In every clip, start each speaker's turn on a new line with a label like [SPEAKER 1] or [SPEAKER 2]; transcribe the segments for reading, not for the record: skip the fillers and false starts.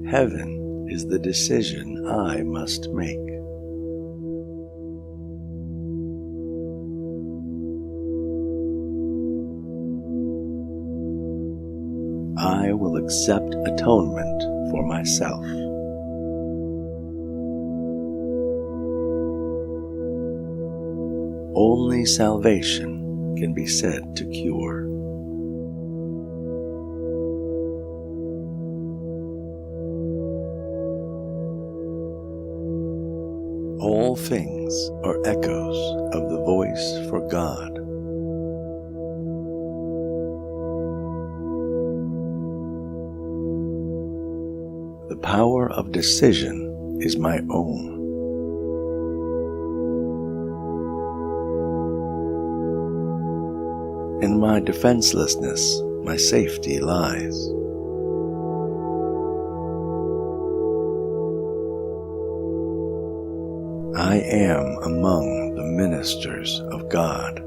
[SPEAKER 1] Heaven is the decision I must make. I will accept atonement for myself. Only salvation can be said to cure. All things are echoes of the voice for God. The power of decision is my own. In my defenselessness, my safety lies. I am among the ministers of God.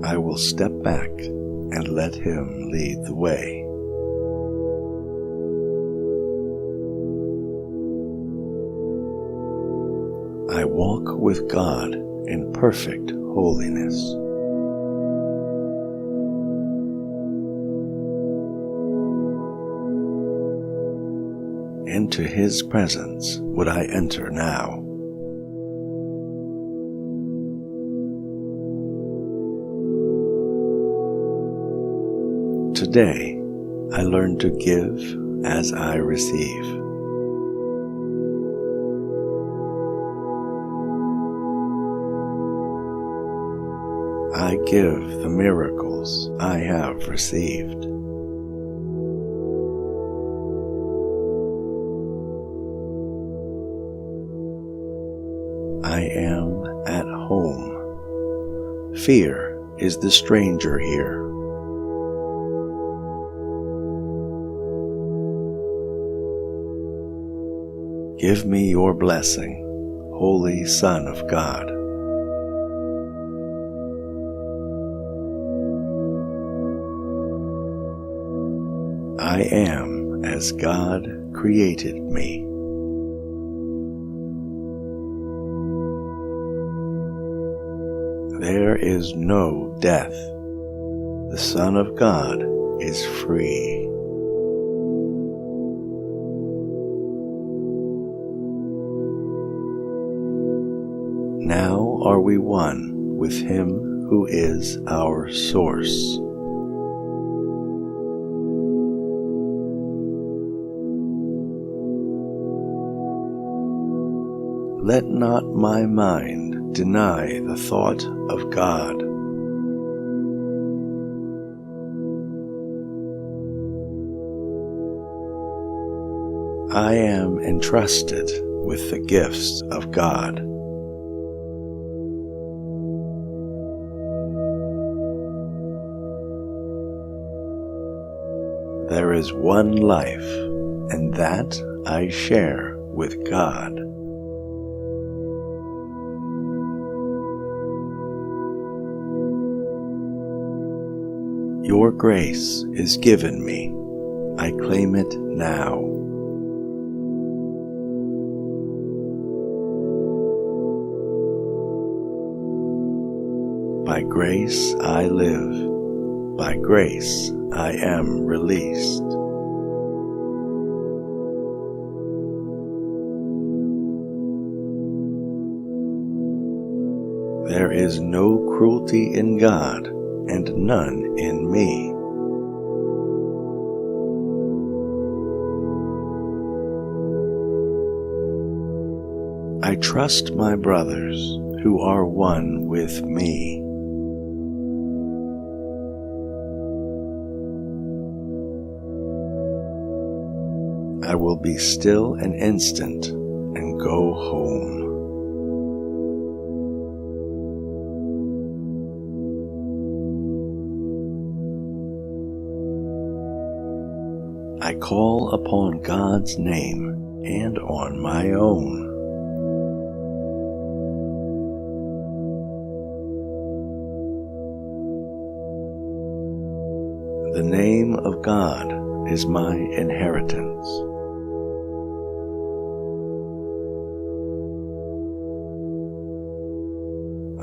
[SPEAKER 1] I will step back and let Him lead the way. I walk with God in perfect holiness. Into His presence would I enter now. Today, I learn to give as I receive. I give the miracles I have received. I am at home. Fear is the stranger here. Give me your blessing, Holy Son of God. I am as God created me. There is no death. The Son of God is free. Now are we one with Him who is our source. Let not my mind deny the thought of God. I am entrusted with the gifts of God. There is one life, and that I share with God. Your grace is given me. I claim it now. By grace I live. By grace I am released. There is no cruelty in God and none in me. I trust my brothers who are one with me. I will be still an instant and go home. I call upon God's name and on my own. of God is my inheritance.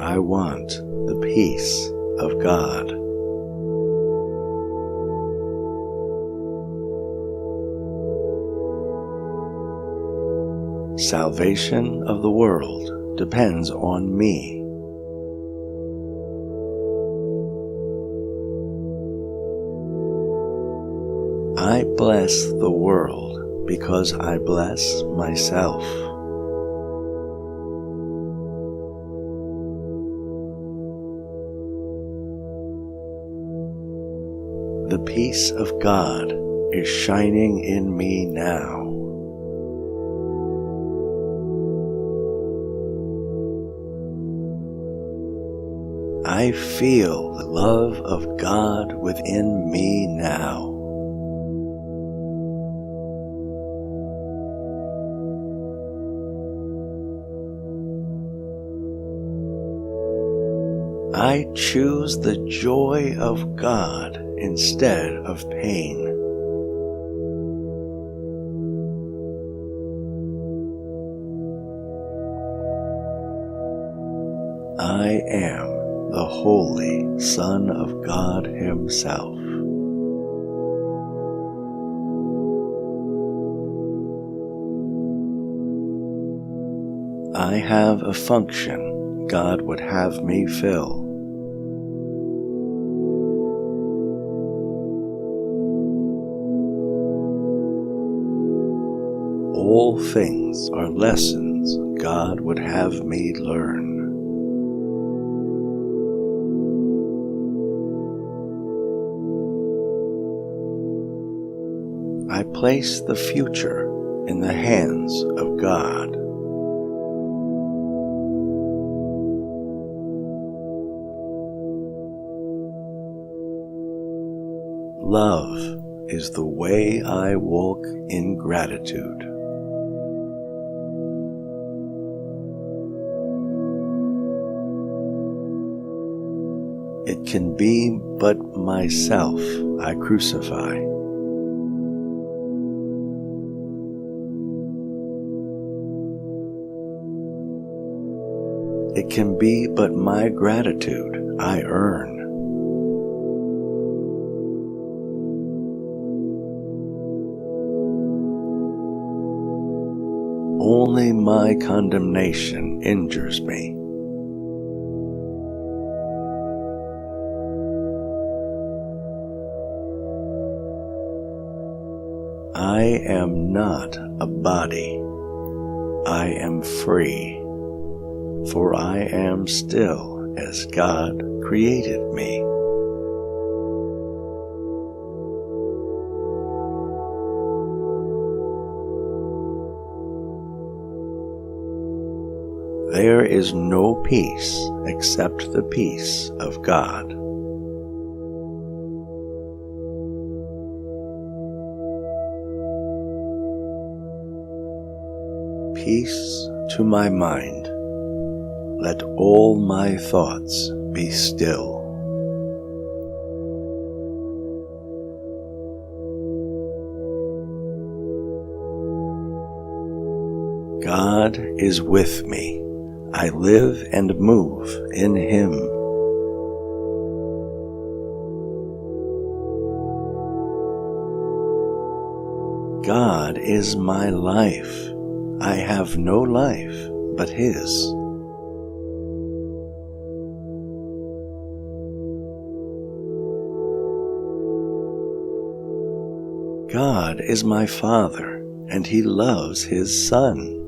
[SPEAKER 1] I want the peace of God. Salvation of the world depends on me. I bless the world because I bless myself. The peace of God is shining in me now. I feel the love of God within me now. I choose the joy of God instead of pain. I am the Holy Son of God Himself. I have a function God would have me fill. All things are lessons God would have me learn. I place the future in the hands of God. Love is the way I walk in gratitude. It can be but myself I crucify. It can be but my gratitude I earn. Only my condemnation injures me. I am not a body. I am free, for I am still as God created me. There is no peace except the peace of God. Peace to my mind. Let all my thoughts be still. God is with me. I live and move in Him. God is my life. I have no life but His. God is my Father, and He loves His Son.